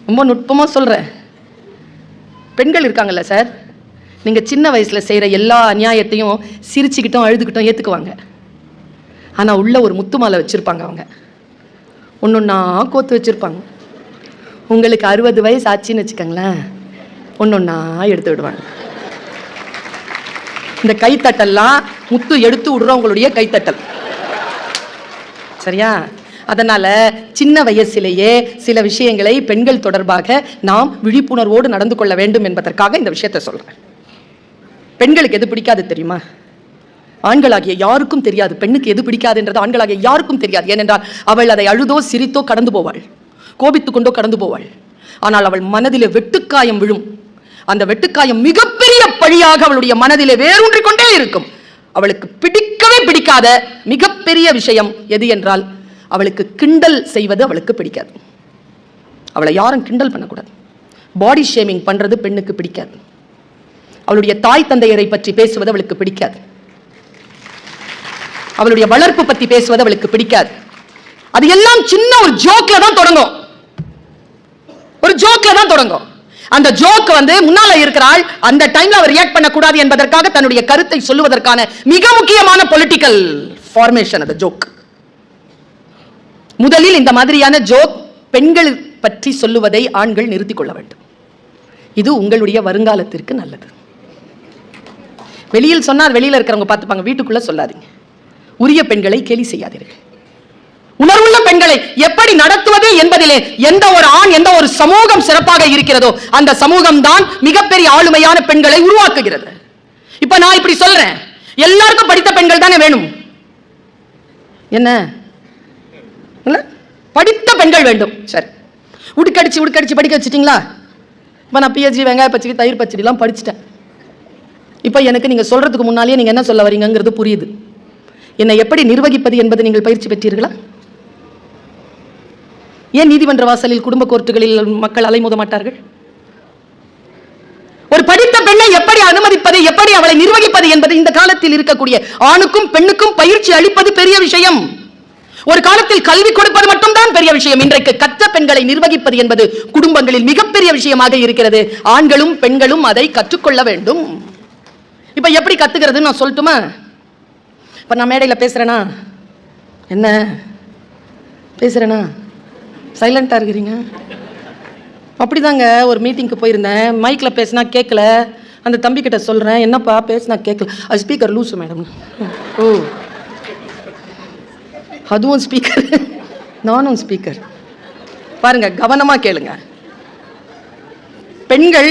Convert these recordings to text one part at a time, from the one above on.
ரொம்ப நுட்பமாக சொல்கிறேன். பெண்கள் இருக்காங்கல்ல சார், நீங்கள் சின்ன வயசில் செய்கிற எல்லா அநியாயத்தையும் சிரிச்சுக்கிட்டோம் அழுதுகிட்டோம் ஏற்றுக்குவாங்க. ஆனால் உள்ள ஒரு முத்து மாலை வச்சுருப்பாங்க. அவங்க ஒன்றா கோத்து வச்சுருப்பாங்க. உங்களுக்கு 60 வயசு ஆச்சுன்னு வச்சுக்கோங்களேன், ஒன்றா எடுத்து விடுவாங்க. இந்த கைத்தட்டல்லாம் முத்து எடுத்து விடுறவங்களுடைய கைத்தட்டல், சரியா? அதனால சின்ன வயசிலேயே சில விஷயங்களை பெண்கள் தொடர்பாக நாம் விழிப்புணர்வோடு நடந்து கொள்ள வேண்டும் என்பதற்காக இந்த விஷயத்தை சொல்றேன். பெண்களுக்கு எது பிடிக்காது தெரியுமா? ஆண்களாகிய யாருக்கும் தெரியாது. பெண்ணுக்கு எது பிடிக்காதுன்றது ஆண்களாகிய யாருக்கும் தெரியாது. ஏனென்றால் அவள் அதை அழுதோ சிரித்தோ கடந்து போவாள், கோபித்துக் கொண்டோ கடந்து போவாள். ஆனால் அவள் மனதிலே வெட்டுக்காயம் விழும். அந்த வெட்டுக்காயம் மிகப்பெரிய பழியாக அவளுடைய மனதிலே வேரூன்றிக் கொண்டே இருக்கும். அவளுக்கு பிடிக்கவே பிடிக்காத மிகப்பெரிய விஷயம் எது என்றால், அவளுக்கு கிண்டல் செய்வது அவளுக்கு பிடிக்காது. அவளை யாரும் கிண்டல் பண்ணக்கூடாது. பாடி ஷேமிங் பண்றது பெண்ணுக்கு பிடிக்காது. அவளுடைய தாய் தந்தையரை பற்றி பேசுவது அவளுக்கு பிடிக்காது. அவளுடைய வளர்ப்பு பற்றி பேசுவது அவளுக்கு பிடிக்காது. அது எல்லாம் சின்ன ஒரு ஜோக்ல தான் தொடங்கும். ஒரு ஜோக்ல தான் தொடங்கும். அந்த ஜோக் முன்னால இருக்கிறாள், அந்த டைம்ல அவர் ரியாக்ட் பண்ணக்கூடாது என்பதற்காக தன்னுடைய கருத்தை சொல்லுவதற்கான மிக முக்கியமான பொலிட்டிக்கல் ஃபார்மேஷன் அந்த ஜோக். முதலில் இந்த மாதிரியான ஜோக் பெண்கள் பற்றி சொல்லுவதை ஆண்கள் நிறுத்திக் கொள்ள வேண்டும். இது உங்களுடைய வருங்காலத்திற்கு நல்லது. வெளியில் சொன்னால் வெளியில இருக்கிறவங்க பார்த்துப்பாங்க, வீட்டுக்குள்ள சொல்லாதீங்க. உரிய பெண்களை கேலி செய்யாதீர்கள். உணர்வுள்ள பெண்களை எப்படி நடத்துவது என்பதிலே எந்த ஒரு ஆண், எந்த ஒரு சமூகம் சிறப்பாக இருக்கிறதோ அந்த சமூகம் தான் மிகப்பெரிய ஆளுமையான பெண்களை உருவாக்குகிறது. இப்ப நான் இப்படி சொல்றேன், எல்லாருக்கும் படித்த பெண்கள் தானே வேணும். என்ன படித்த பெண்கள் வேண்டும். சரி, உடுக்கடிச்சு படிக்க வச்சிட்டீங்களா? இப்ப நான் பிஹெச்டி வெங்காய பச்சடி தயிர் பச்சடி எல்லாம் படிச்சுட்டேன். இப்ப எனக்கு நீங்க சொல்றதுக்கு முன்னாலேயே நீங்க என்ன சொல்ல வரீங்கிறது புரியுது. என்னை எப்படி நிர்வகிப்பது என்பது நீங்கள் பயிற்சி பெற்றீர்களா? ஏன் நீதிமன்ற வாசலில் குடும்ப கோர்ட்டுகளில் மக்கள் அலைமோத மாட்டார்கள்? ஒரு படித்த பெண்ணை எப்படி அனுமதிப்பது, எப்படி அவளை நிர்வகிப்பது என்பது இந்த காலத்தில் இருக்கக்கூடிய ஆணுக்கும் பெண்ணுக்கும் பயிற்சி அளிப்பது பெரிய விஷயம். ஒரு காலத்தில் கல்வி கொடுப்பது மட்டும்தான் பெரிய விஷயம். இன்றைக்கு கற்ற பெண்களை நிர்வகிப்பது என்பது குடும்பங்களில் மிகப்பெரிய விஷயமாக இருக்கிறது. ஆண்களும் பெண்களும் அதை கற்றுக்கொள்ள வேண்டும். இப்ப எப்படி கத்துக்கிறது நான் சொல்லட்டுமா? இப்ப நான் மேடையில் பேசுறேனா, என்ன பேசுறேனா, சைலண்டா இருக்கிறீங்க? அப்படிதாங்க. ஒரு மீட்டிங்க்கு போயிருந்தேன், மைக்ல பேசினா கேட்கல. அந்த தம்பி கிட்ட சொல்றேன், என்னப்பா பேசினா கேட்கல. அது ஸ்பீக்கர் லூசு மேடம். ஓ, அதுவும் ஸ்பீக்கர், நானும் ஸ்பீக்கர். பாருங்க, கவனமா கேளுங்க. பெண்கள்,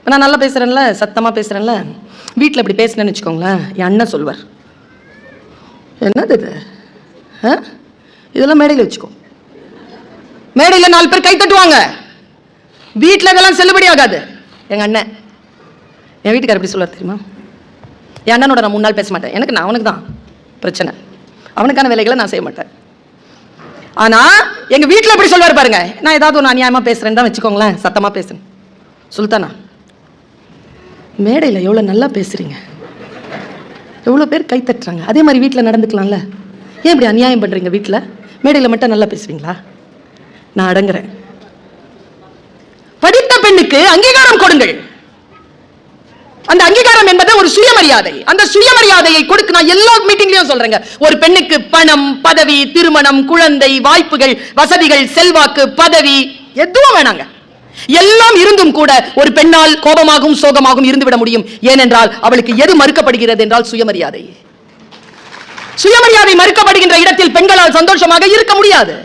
நான் நல்லா பேசுறேன்ல, சத்தமா பேசுறேன்ல, வீட்டில் இப்படி பேசினேன்னு வச்சுக்கோங்களேன், என் அண்ணன் சொல்வார், என்னது இது, இதெல்லாம் மேடையில் வச்சுக்கோ. மேடையில் 4 பேர் கை தட்டுவாங்க. வீட்டில் இதெல்லாம் செல்லுபடி ஆகாது. எங்க அண்ணன், என் வீட்டுக்காரர் எப்படி சொல்லுவார் தெரியுமா? என் அண்ணனோட நான் 3 நாள் பேச மாட்டேன். எனக்கு நான் அவனுக்கு தான் பிரச்சனை, அவனுக்கான வேலைகளை நான் செய்ய மாட்டேன். ஆனா எங்க வீட்டில் எப்படி சொல்வார் பாருங்க, நான் ஏதாவது ஒரு அநியாயமா பேசுறேன்னு தான் வச்சுக்கோங்களேன், சத்தமா பேசுறேன். சுல்தானா, மேடையில் எவ்வளோ நல்லா பேசுறீங்க, எவ்வளோ பேர் கை தட்டுறாங்க. அதே மாதிரி வீட்டில் நடந்துக்கலாம்ல. ஏன் இப்படி அநியாயம் பண்றீங்க? வீட்டில் மேடையில் மட்டும் நல்லா பேசுவீங்களா? நான் அடங்குறேன். படித்த பெண்ணுக்கு அங்கீகாரம் கொடுங்கள். அந்த அங்கீகாரம் என்பது ஒரு சுயமரியாதை. அந்த சுயமரியாதையை கொடுக்க நான் எல்லா மீட்டிங்லயும் சொல்றேங்க. ஒரு பெண்ணுக்கு பணம், பதவி, திருமணம், குழந்தை, வாய்ப்புகள், வசதிகள், செல்வாக்கு, பதவி எதுவும் வேணாங்க. எல்லாம் இருந்தும் கூட ஒரு பெண்ணால் கோபமாகவும் சோகமாகவும் இருந்துவிட முடியும். ஏனென்றால் அவளுக்கு எது மறுக்கப்படுகிறது என்றால் சுயமரியாதை. சுயமரியாதை மறுக்கப்படுகின்ற இடத்தில் பெண்களால் சந்தோஷமாக இருக்க முடியாது.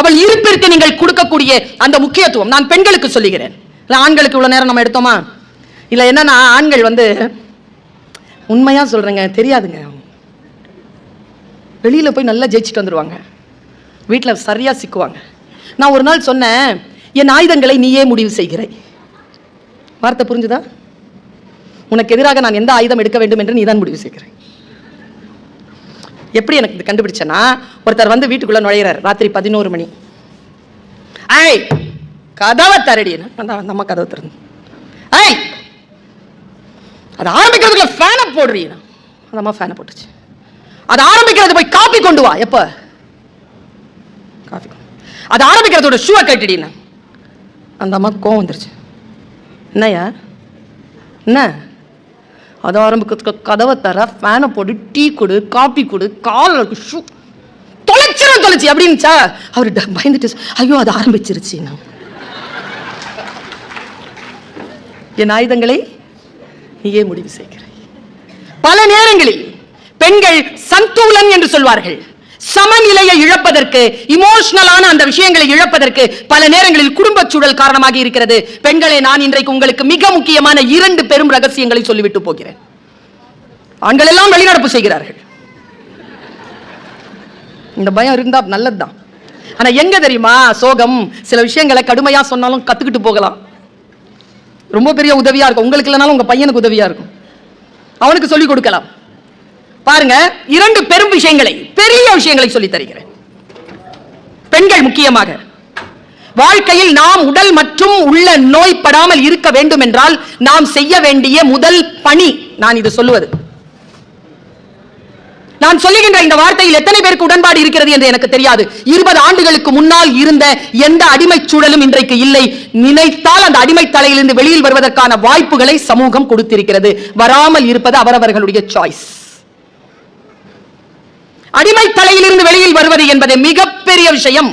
அவள் இருப்பிற்கு நீங்கள் கொடுக்கக்கூடிய அந்த முக்கியத்துவம் நான் பெண்களுக்கு சொல்லுகிறேன். ஆண்களுக்கு இவ்வளவு நேரம் நம்ம எடுத்தோமா? இல்ல, என்னன்னா ஆண்கள் உண்மையா சொல்றேங்க, தெரியாதுங்க. வெளியில போய் நல்லா ஜெயிச்சுட்டு வந்துருவாங்க, வீட்டில் சரியா சிக்குவாங்க. நான் ஒரு நாள் சொன்னேன், என் ஆயுதங்களை நீயே முடிவு செய்கிறாய். வார்த்தை புரிஞ்சுதா? உனக்கு எதிராக நான் எந்த ஆயுதம் எடுக்க வேண்டும் என்று நீதான் முடிவு செய்கிறாய். எப்படி எனக்கு இது கண்டுபிடிச்சேன்னா, ஒருத்தர் வீட்டுக்குள்ள நுழையிறார், ராத்திரி 11 மணி. ஐய், கதவை தரடி. அந்த அம்மா கதவை திறந்து, ஐய், அது ஆரம்பிக்கிறதுக்குள்ள ஃபேனை போடுறீ. அந்த அம்மா ஃபேனை போட்டுச்சு. அது ஆரம்பிக்கிறது போய் காப்பி கொண்டு வா. எப்ப காஃபி? அது ஆரம்பிக்கிறதோட ஷூவை கட்டிடினா அந்த அம்மா கோவம் வந்துருச்சு. என்னையா என்ன அது ஆரம்பிக்கிறதுக்கு கதவை தர, ஃபேனை போடு, டீ கொடு, காப்பி கொடு, கால் ஷூ தொலைச்சி அப்படின்னுச்சா. அவரு பயந்துட்டு ஐயோ அது ஆரம்பிச்சிருச்சு. நான் என் ஆயுதங்களை நீயே முடிவு செய்கிறாய். பல நேரங்களில் பெண்கள் சந்தூலன் என்று சொல்வார்கள். சமநிலையை இழப்பதற்கு, இமோஷனலான அந்த விஷயங்களை இழப்பதற்கு பல நேரங்களில் குடும்ப சூழல் காரணமாக இருக்கிறது. பெண்களே, நான் இன்றைக்கு உங்களுக்கு மிக முக்கியமான 2 பெரும் ரகசியங்களை சொல்லிவிட்டு போகிறேன். ஆண்கள் எல்லாம் வெளிநடப்பு செய்கிறார்கள். இந்த பயம் இருந்தா நல்லதுதான். ஆனா எங்க தெரியுமா சோகம்? சில விஷயங்களை கடுமையா சொன்னாலும் கத்துக்கிட்டு போகலாம். ரொம்ப பெரிய உதவியா இருக்கும். உங்களுக்கு இல்லைனாலும் உங்க பையனுக்கு உதவியா இருக்கும். அவனுக்கு சொல்லிக் கொடுக்கலாம். பாருங்க, 2 பெரும் விஷயங்களை, பெரிய விஷயங்களை சொல்லி தருகிறேன். பெண்கள் முக்கியமாக வாழ்க்கையில் நாம் உடல் மற்றும் உள்ள நோய்படாமல் இருக்க வேண்டும் என்றால் நாம் செய்ய வேண்டிய முதல் பணி, நான் இது சொல்லுவது. நான் சொல்லுகின்ற இந்த வார்த்தையில் எத்தனை பேருக்கு உடன்பாடு இருக்கிறது என்று எனக்கு தெரியாது. 20 ஆண்டுகளுக்கு முன்னால் இருந்த எந்த அடிமை சூழலும் இன்றைக்கு இல்லை. நினைத்தால் அந்த அடிமை தலையிலிருந்து வெளியில் வருவதற்கான வாய்ப்புகளை சமூகம் கொடுத்திருக்கிறது. வராமல் இருப்பது அவரவர்களுடைய சாய்ஸ். அடிமை தலையிலிருந்து வெளியில் வருவது என்பது மிகப்பெரிய விஷயம்.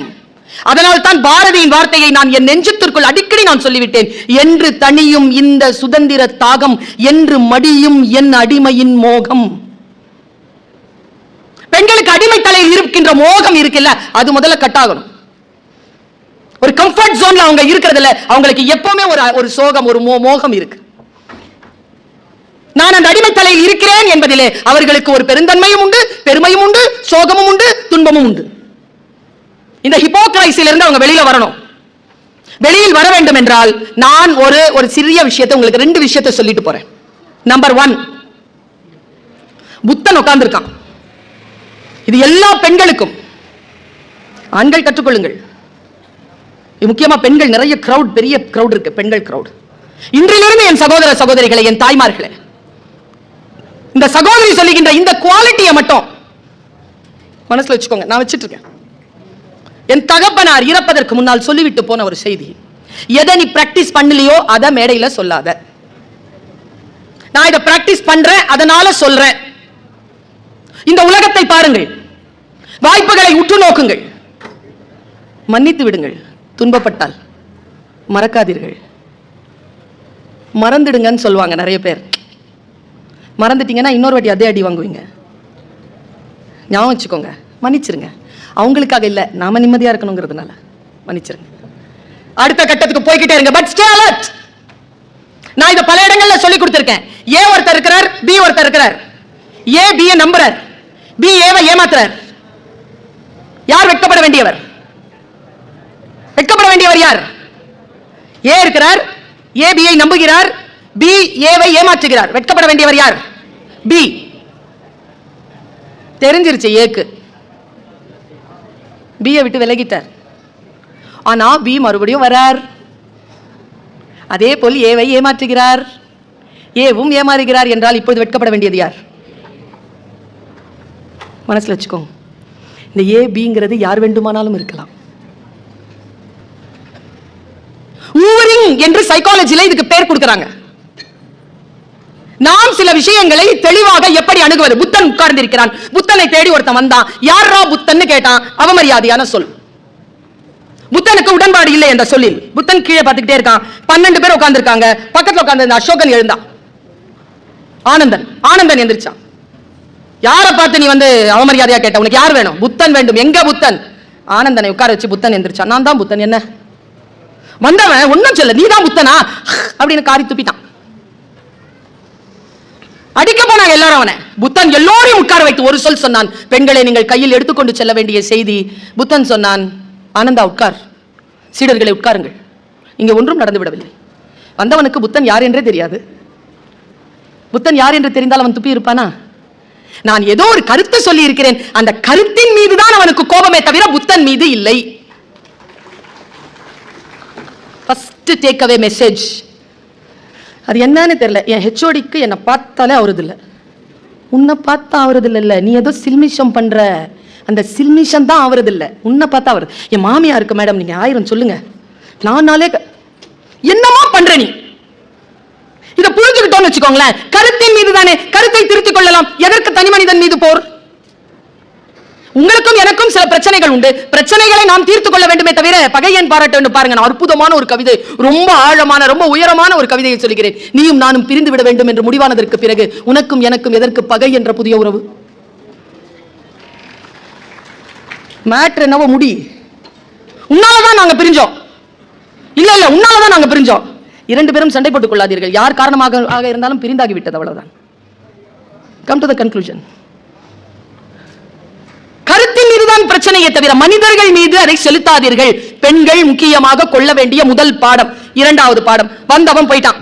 அதனால் தான் பாரதியின் வார்த்தையை நான் என் நெஞ்சத்திற்குள் அடிக்கடி நான் சொல்லிவிட்டேன். என்று தனியும் இந்த சுதந்திர தாகம், என்று மடியும் என் அடிமையின் மோகம். பெண்களுக்கு அடிமை தலையில் இருக்கின்ற மோகம் இருக்குல்ல, அது முதல்ல கட்டாகணும். ஒரு கம்ஃபர்ட் ஜோன்ல அவங்க இருக்கிறதுல அவங்களுக்கு எப்பவுமே ஒரு சோகம், ஒரு மோகம் இருக்கு. நான் அந்த அடிமை தலையில் இருக்கிறேன் என்பதிலே அவர்களுக்கு ஒரு பெருந்தன்மையும் உண்டு, பெருமையும் உண்டு, சோகமும் உண்டு, துன்பமும் உண்டு. இந்த ஹிப்போக்ரைசில இருந்து அவங்க வெளியில வரணும். வெளியில் வர வேண்டும் என்றால் நான் ஒரு சிறிய விஷயத்தை உங்களுக்கு 2 விஷயத்தை சொல்லிட்டு போறேன். நம்பர் 1, புத்தன் உட்கார்ந்திருக்கான். இது எல்லா பெண்களுக்கும். ஆண்கள் கற்றுக்கொள்ளுங்கள். முக்கியமா பெண்கள், நிறைய கிரவுட், பெரிய கிரவுட் இருக்கு, பெண்கள் கிரவுட். இன்றிலிருந்து என் சகோதர சகோதரிகளை, என் தாய்மார்களே, இந்த சகோதரி சொல்லுகின்ற இந்த குவாலிட்டியை மட்டும் மனசுல வச்சுக்கோங்க. நான் வச்சிட்டு இருக்கேன். என் தகப்பனார் இறப்பதற்கு முன்னால் சொல்லிவிட்டு போன ஒரு செய்தி, எதை நீ பிராக்டிஸ் பண்ணலையோ அதை மேடையில சொல்லாத. நான் இதை பிராக்டிஸ் பண்றேன், அதனால சொல்றேன். இந்த உலகத்தை பாருங்கள், வாய்ப்புகளை உற்று நோக்குங்கள், மன்னித்து விடுங்கள். துன்பப்பட்டால் மறக்காதீர்கள். மறந்துடுங்கன்னு சொல்லுவாங்க நிறைய பேர். மறந்துட்டீங்கன்னா இன்னொரு வாட்டி அதே அடி வாங்குவீங்க. ஞாபகம் வச்சுக்கோங்க, மன்னிச்சிருங்க. அவங்களுக்காக இல்ல, நாம நிம்மதியா இருக்கணுங்கிறதுனால மன்னிச்சிருங்க. அடுத்த கட்டத்துக்கு போய்கிட்டே இருங்க. But stay alert. நான் இத பல இடங்கள்ல சொல்லி கொடுத்திருக்கேன். ஏ ஒருத்தர் இருக்கிறார், பி ஒருத்தர் இருக்கிறார். ஏ பியை நம்புறார், பி ஏவை ஏமாத்துறார். யார் வெட்கப்பட வேண்டியவர்? வெட்கப்பட வேண்டியவர் யார்? ஏ இருக்கிறார், ஏ பியை நம்புகிறார், பி ஏவை ஏமாற்றுகிறார். வெட்கப்பட வேண்டியவர் யார்? பி. தெரிஞ்சிருச்சு ஏக்கு, பியை விட்டு விலகிட்டார். ஆனா பி மறுபடியும் வரார். அதே போல் ஏவை ஏமாற்றுகிறார், ஏவும் ஏமாறுகிறார் என்றால் இப்போது வெட்கப்பட வேண்டியது யார்? மனசுல வச்சுக்கோங்க. இந்த ஏ பிங்கிறது யார் வேண்டுமானாலும் இருக்கலாம். ஊரிங் என்று சைக்காலஜில இதுக்கு பேர் கொடுக்கறாங்க. நாம் சில விஷயங்களை தெளிவாக எப்படி அணுகுவது? புத்தன் உட்கார்ந்து இருக்கிறான். புத்தனை தேடி ஒருத்தன் வந்தான். யாரா புத்தன்னு கேட்டான். அவமரியாதையான சொல். புத்தனுக்கு உடன்பாடு இல்லை என்ற சொல்லில் புத்தன் கீழே பார்த்துக்கிட்டே இருக்கான். 12 பேர் உட்கார்ந்து இருக்காங்க. பக்கத்துல உட்கார்ந்து அசோகன் எழுந்தான். ஆனந்தன் எந்திரிச்சான். யாரை பார்த்து நீ அவமரியாதையா கேட்ட? உனக்கு யார் வேணும்? புத்தன் வேண்டும். எங்க புத்தன்? ஆனந்தனை உட்கார வச்சு புத்தன் எந்திரிச்சான். நான் தான் புத்தன். என்ன வந்தவன் ஒன்னும் சொல்ல, நீ தான் புத்தனா அப்படின்னு காரி துப்பிட்டான். அடிக்க போனாங்க எல்லாரும் அவனை. புத்தன் எல்லோரையும் உட்கார வைத்து ஒரு சொல் சொன்னான். பெண்களை நீங்கள் கையில் எடுத்துக்கொண்டு செல்ல வேண்டிய செய்தி. புத்தன் சொன்னான், ஆனந்தா உட்கார், சீடர்களை உட்காருங்கள். இங்க ஒன்றும் நடந்து விடவில்லை. வந்தவனுக்கு புத்தன் யார் என்றே தெரியாது. புத்தன் யார் என்று தெரிந்தால் அவன் துப்பி இருப்பானா? நான் ஏதோ ஒரு கருத்து சொல்லி இருக்கிறேன். அந்த கருத்தின் மீதுதான் அவனுக்கு கோபமே தவிர புத்தன் மீது இல்லை. First take away message. அது என்னன்னு தெரியல. என் ஹெச்ஓடிக்கு என்னை பார்த்தாலே அவரது இல்லை, உன்னை பார்த்தா அவரது இல்லை. நீ ஏதோ சில்மிஷம் பண்ற, அந்த சில்மிஷம் தான் அவரது இல்லை, உன்னை பார்த்தா அவரது. என் மாமியா இருக்கு மேடம், நீங்க 1000 சொல்லுங்க. நானாலே என்னமா பண்ற நீ? இத புரிஞ்சுக்கிட்டோம்னு வச்சுக்கோங்களேன், கருத்தின் மீது தானே, கருத்தை திருத்திக் கொள்ளலாம். எதற்கு தனி மனிதன் மீது போர்? உங்களுக்கும் எனக்கும் சில பிரச்சனைகள் உண்டு. பிரச்சனைகளை நாம் தீர்த்துக் கொள்ள வேண்டுமே தவிர பகையன் பாராட்ட வேண்டும். பாருங்க, நான் அற்புதமான ஒரு கவிதை, ரொம்ப ஆழமான, ரொம்ப உயரமான ஒரு கவிதையை சொல்கிறேன். நீயும் நானும் பிரிந்து விட வேண்டும் என்று முடிவானதற்கு பிறகு உனக்கும் எனக்கும் எதற்கு பகை என்ற புதிய உறவு? மேட்ரு என்னவோ முடி. உன்னாலதான் நாங்க பிரிஞ்சோம். இல்ல இல்ல, உன்னாலதான் நாங்க பிரிஞ்சோம். இரண்டு பேரும் சண்டை போட்டுக் கொள்ளாதீர்கள். யார் காரணமாக இருந்தாலும் பிரிந்தாகி விட்டது, அவ்வளவுதான். Come to the conclusion. கருத்தின் மீதுதான் பிரச்சனையை தவிர மனிதர்கள் மீது அதை செலுத்தாதீர்கள். பெண்கள் முக்கியமாக கொள்ள வேண்டிய முதல் பாடம். இரண்டாவது பாடம், வந்தவன் போயிட்டான்.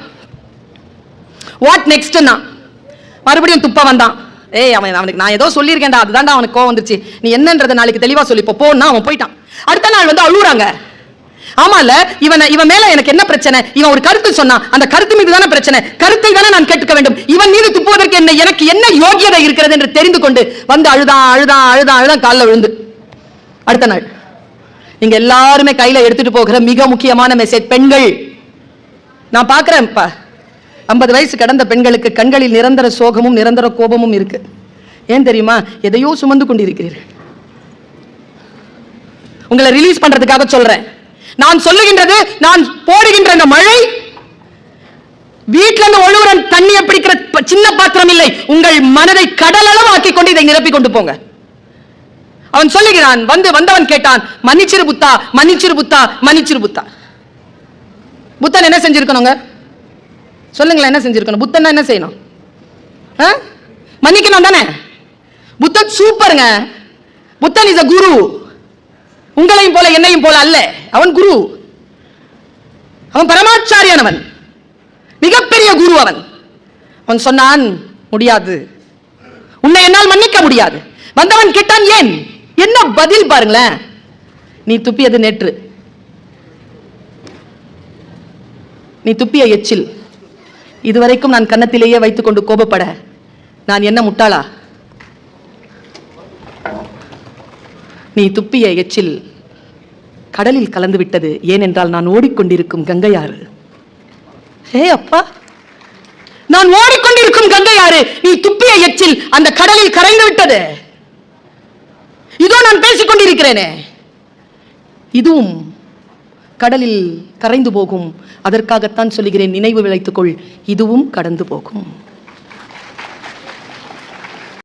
What next? மறுபடியும் துப்ப வந்தான். அவனுக்கு நான் ஏதோ சொல்லியிருக்கேன்டா, அதுதான்டா அவனுக்கு கோவம் வந்துருச்சு, நீ என்னன்றதை நாளைக்கு தெளிவா சொல்லி போனா அவன் போயிட்டான். அடுத்த நாள் வந்து அழுகுறாங்க. ஆமால, இவன் மேல எனக்கு என்ன பிரச்சனை? இவன் ஒரு கருத்து சொன்னான், அந்த கருத்து மீது தானே பிரச்சனை, கருத்தை தானே நான் கேட்க வேண்டும். இவன் மீது துப்புவதற்கு எனக்கு என்ன யோகியதை இருக்கிறது என்று தெரிந்து கொண்டு வந்து அழுதான் காலில் விழுந்து. அடுத்த நாள் நீங்க எல்லாருமே கையில எடுத்துட்டு போகிற மிக முக்கியமான மெசேஜ், பெண்கள். நான் பாக்குறேன், 50 வயசு கடந்த பெண்களுக்கு கண்களில் நிரந்தர சோகமும் நிரந்தர கோபமும் இருக்கு. ஏன் தெரியுமா? எதையோ சுமந்து கொண்டிருக்கிறீர்கள். உங்களை ரிலீஸ் பண்றதுக்காக சொல்றேன். நான் சொல்லுகின்றது, நான் போடுகின்ற இந்த மழை வீட்டில இருந்து ஒழுகுற தண்ணியை பிடிக்கிற சின்ன பாத்திரம் இல்லை. உங்கள் மனதை கடலளவு ஆக்கி கொண்டு இதை நிரப்பி கொண்டு போங்க. அவன் சொல்லுகிறான், வந்தவன் கேட்டான், மன்னிச்சிரு புத்தா, மன்னிச்சிரு புத்தா, மன்னிச்சிரு புத்தா. புத்தன் என்ன செஞ்சிருக்கணுங்க? சொல்லுங்களேன், என்ன செஞ்சிருக்கணும்? புத்தன் என்ன செய்யணும்? மன்னிக்கணும் தானே? புத்தன் சூப்பருங்க. புத்தன் இஸ் a குரு. உங்களையும் போல என்னையும் போல அல்ல. அவன் குரு, அவன் பரமாச்சாரியானவன், மிகப்பெரிய குரு. அவன் சொன்னான், முடியாது, உன்னை என்னால் மன்னிக்க முடியாது. வந்தவன் கேட்டான், ஏன்? என்ன பதில் பாருங்களேன். நீ துப்பியது நேற்று, நீ துப்பிய எச்சில் இதுவரைக்கும் நான் கன்னத்திலேயே வைத்துக் கொண்டு கோபப்பட நான் என்ன முட்டாளா? நீ துப்பிய எச்சில் கடலில் கலந்து விட்டது. ஏனென்றால் நான் ஓடிக்கொண்டிருக்கும் கங்கையாறு. ஹே அப்பா, நான் ஓடிக்கொண்டிருக்கும் கங்கையாறு, நீ துப்பிய எச்சில் அந்த கடலில் கரைந்து விட்டது. இதோ நான் பேசிக் கொண்டிருக்கிறேனே, இதுவும் கடலில் கரைந்து போகும். அதற்காகத்தான் சொல்லுகிறேன், நினைவு விளைத்துக்கொள், இதுவும் கடந்து போகும்.